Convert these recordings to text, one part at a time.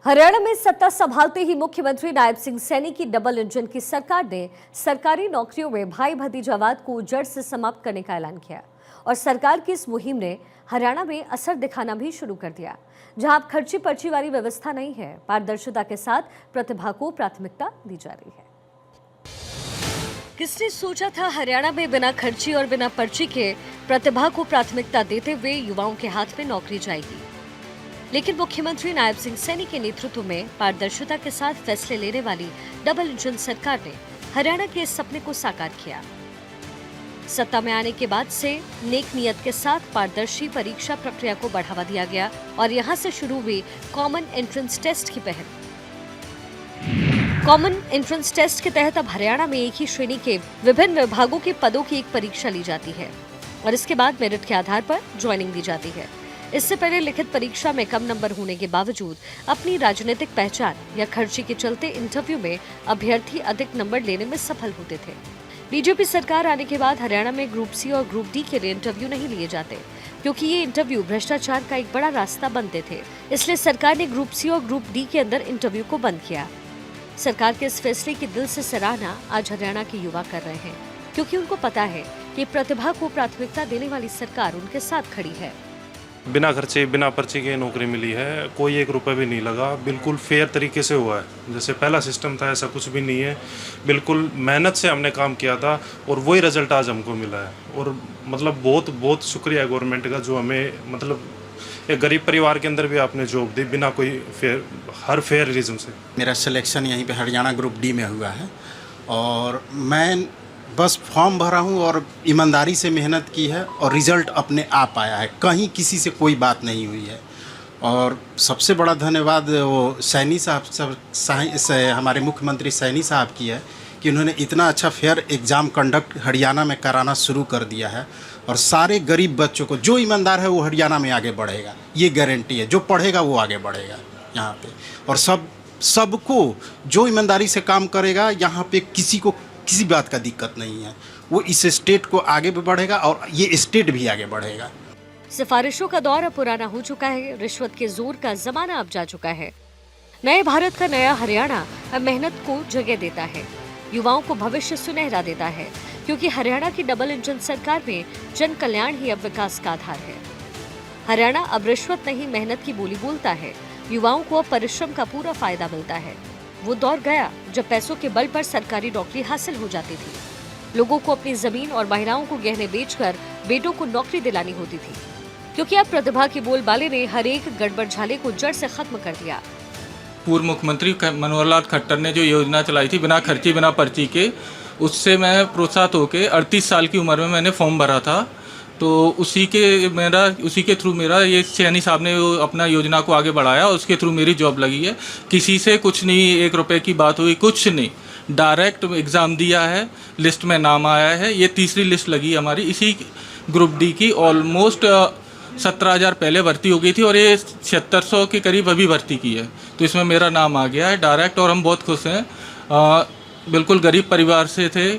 हरियाणा में सत्ता संभालते ही मुख्यमंत्री नायब सिंह सैनी की डबल इंजन की सरकार ने सरकारी नौकरियों में भाई भतीजावाद को जड़ से समाप्त करने का ऐलान किया और सरकार की इस मुहिम ने हरियाणा में असर दिखाना भी शुरू कर दिया। जहां अब खर्ची पर्ची वाली व्यवस्था नहीं है, पारदर्शिता के साथ प्रतिभा को प्राथमिकता दी जा रही है। किसने सोचा था हरियाणा में बिना खर्ची और बिना पर्ची के प्रतिभा को प्राथमिकता देते हुए युवाओं के हाथ में नौकरी जाएगी। लेकिन मुख्यमंत्री नायब सिंह सैनी के नेतृत्व में पारदर्शिता के साथ फैसले लेने वाली डबल इंजन सरकार ने हरियाणा के इस सपने को साकार किया। सत्ता में आने के बाद से नेक नियत के साथ पारदर्शी परीक्षा प्रक्रिया को बढ़ावा दिया गया और यहां से शुरू हुई कॉमन एंट्रेंस टेस्ट की पहल। कॉमन एंट्रेंस टेस्ट के तहत अब हरियाणा में एक ही श्रेणी के विभिन्न विभागों के पदों की एक परीक्षा ली जाती है और इसके बाद मेरिट के आधार पर ज्वाइनिंग दी जाती है। इससे पहले लिखित परीक्षा में कम नंबर होने के बावजूद अपनी राजनीतिक पहचान या खर्ची के चलते इंटरव्यू में अभ्यर्थी अधिक नंबर लेने में सफल होते थे। बीजेपी सरकार आने के बाद हरियाणा में ग्रुप सी और ग्रुप डी के लिए इंटरव्यू नहीं लिए जाते, क्योंकि ये इंटरव्यू भ्रष्टाचार का एक बड़ा रास्ता बनते थे। इसलिए सरकार ने ग्रुप सी और ग्रुप डी के अंदर इंटरव्यू को बंद किया। सरकार के इस फैसले की दिल से सराहना आज हरियाणा के युवा कर रहे हैं, क्योंकि उनको पता है कि प्रतिभा को प्राथमिकता देने वाली सरकार उनके साथ खड़ी है। बिना खर्चे बिना पर्ची के नौकरी मिली है, कोई 1 रुपये भी नहीं लगा, बिल्कुल फेयर तरीके से हुआ है। जैसे पहला सिस्टम था ऐसा कुछ भी नहीं है, बिल्कुल मेहनत से हमने काम किया था और वही रिजल्ट आज हमको मिला है। और मतलब बहुत बहुत शुक्रिया गवर्नमेंट का, जो हमें मतलब एक गरीब परिवार के अंदर भी आपने जॉब दी बिना कोई हर फेयर रीजन से। मेरा सिलेक्शन यहीं पे हरियाणा ग्रुप डी में हुआ है और मैं बस फॉर्म भरा हूँ और ईमानदारी से मेहनत की है और रिज़ल्ट अपने आप आया है, कहीं किसी से कोई बात नहीं हुई है। और सबसे बड़ा धन्यवाद वो सैनी साहब हमारे मुख्यमंत्री सैनी साहब की है कि उन्होंने इतना अच्छा फेयर एग्ज़ाम कंडक्ट हरियाणा में कराना शुरू कर दिया है और सारे गरीब बच्चों को, जो ईमानदार है वो हरियाणा में आगे बढ़ेगा, ये गारंटी है। जो पढ़ेगा वो आगे बढ़ेगा यहाँ पे, और सबको जो ईमानदारी से काम करेगा यहाँ पे किसी को किसी बात का दिक्कत नहीं है। वो इस स्टेट को आगे भी बढ़ेगा और ये स्टेट भी आगे बढ़ेगा। सिफारिशों का दौर अब पुराना हो चुका है, रिश्वत के जोर का जमाना अब जा चुका है। नए भारत का नया हरियाणा अब मेहनत को जगह देता है, युवाओं को भविष्य सुनहरा देता है, क्योंकि हरियाणा की डबल इंजन सरकार में जन कल्याण ही अब विकास का आधार है। हरियाणा अब रिश्वत नहीं मेहनत की बोली बोलता है। युवाओं को अब परिश्रम का पूरा फायदा मिलता है। वो दौर गया जब पैसों के बल पर सरकारी नौकरी हासिल हो जाती थी। लोगों को अपनी जमीन और महिलाओं को गहने बेचकर बेटों को नौकरी दिलानी होती थी, क्योंकि अब प्रतिभा के बोलबाले ने हर एक गड़बड़ झाले को जड़ से खत्म कर दिया। पूर्व मुख्यमंत्री मनोहर लाल खट्टर ने जो योजना चलाई थी बिना खर्ची बिना पर्ची के, उससे मैं प्रोत्साहित होकर 38 साल की उम्र में मैंने फॉर्म भरा था। तो उसी के थ्रू मेरा ये सैनी साहब ने अपना योजना को आगे बढ़ाया और उसके थ्रू मेरी जॉब लगी है। किसी से कुछ नहीं, 1 रुपये की बात हुई, कुछ नहीं, डायरेक्ट एग्ज़ाम दिया है, लिस्ट में नाम आया है। ये तीसरी लिस्ट लगी हमारी इसी ग्रुप डी की। ऑलमोस्ट 17,000 पहले भर्ती हो गई थी और ये 7600 के करीब अभी भर्ती की है, तो इसमें मेरा नाम आ गया है डायरेक्ट और हम बहुत खुश हैं। बिल्कुल गरीब परिवार से थे,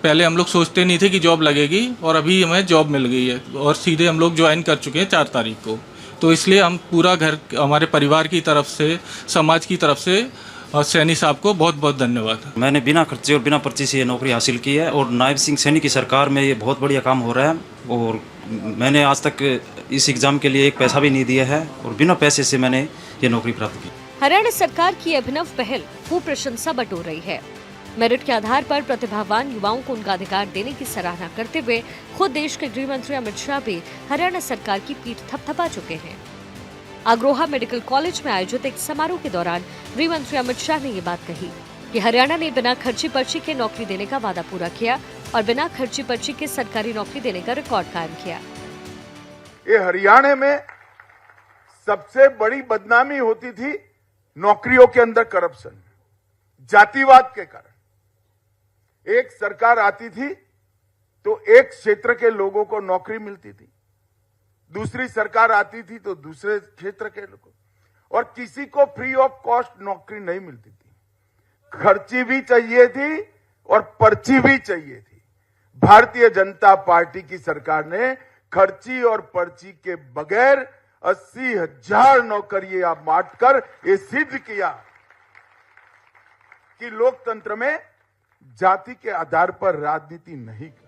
पहले हम लोग सोचते नहीं थे कि जॉब लगेगी और अभी हमें जॉब मिल गई है और सीधे हम लोग ज्वाइन कर चुके हैं 4 तारीख को। तो इसलिए हम पूरा घर हमारे परिवार की तरफ से, समाज की तरफ से सैनी साहब को बहुत बहुत धन्यवाद। मैंने बिना खर्चे और बिना पर्ची से ये नौकरी हासिल की है और नायब सिंह सैनी की सरकार में ये बहुत बढ़िया काम हो रहा है और मैंने आज तक इस एग्ज़ाम के लिए 1 पैसा भी नहीं दिया है और बिना पैसे से मैंने ये नौकरी प्राप्त की। हरियाणा सरकार की अभिनव पहल खूब प्रशंसा बटोर रही है। मेरिट के आधार पर प्रतिभावान युवाओं को उनका अधिकार देने की सराहना करते हुए खुद देश के गृह मंत्री अमित शाह भी हरियाणा सरकार की पीठ थपथपा चुके हैं। अग्रोहा मेडिकल कॉलेज में आयोजित एक समारोह के दौरान गृह मंत्री अमित शाह ने ये बात कही कि हरियाणा ने बिना खर्ची पर्ची के नौकरी देने का वादा पूरा किया और बिना खर्ची पर्ची के सरकारी नौकरी देने का रिकॉर्ड कायम किया। ये हरियाणा में सबसे बड़ी बदनामी होती थी नौकरियों के अंदर करप्शन, जातिवाद के कारण। एक सरकार आती थी तो एक क्षेत्र के लोगों को नौकरी मिलती थी, दूसरी सरकार आती थी तो दूसरे क्षेत्र के लोगों, और किसी को फ्री ऑफ कॉस्ट नौकरी नहीं मिलती थी। खर्ची भी चाहिए थी और पर्ची भी चाहिए थी। भारतीय जनता पार्टी की सरकार ने खर्ची और पर्ची के बगैर 80,000 नौकरियां बांटकर ये सिद्ध किया कि लोकतंत्र में जाति के आधार पर राजनीति नहीं कर।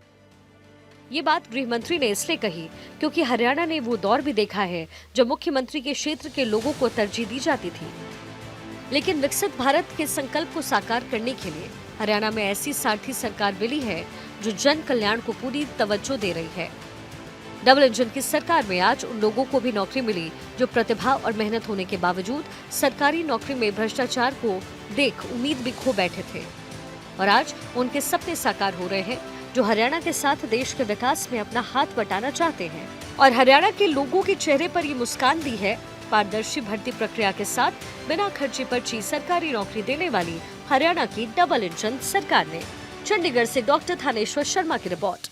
ये बात गृह मंत्री ने इसलिए कही क्योंकि हरियाणा ने वो दौर भी देखा है जब मुख्यमंत्री के क्षेत्र के लोगों को तरजीह दी जाती थी। लेकिन विकसित भारत के संकल्प को साकार करने के लिए हरियाणा में ऐसी सारथी सरकार मिली है जो जन कल्याण को पूरी तवज्जो दे रही है। डबल इंजन की सरकार में आज उन लोगों को भी नौकरी मिली जो प्रतिभा और मेहनत होने के बावजूद सरकारी नौकरी में भ्रष्टाचार को देख उम्मीद भी खो बैठे थे, और आज उनके सपने साकार हो रहे हैं जो हरियाणा के साथ देश के विकास में अपना हाथ बटाना चाहते हैं। और हरियाणा के लोगों के चेहरे पर ये मुस्कान दी है पारदर्शी भर्ती प्रक्रिया के साथ बिना खर्चे पर्ची सरकारी नौकरी देने वाली हरियाणा की डबल इंजन सरकार ने। चंडीगढ़ से डॉक्टर थानेश्वर शर्मा की रिपोर्ट।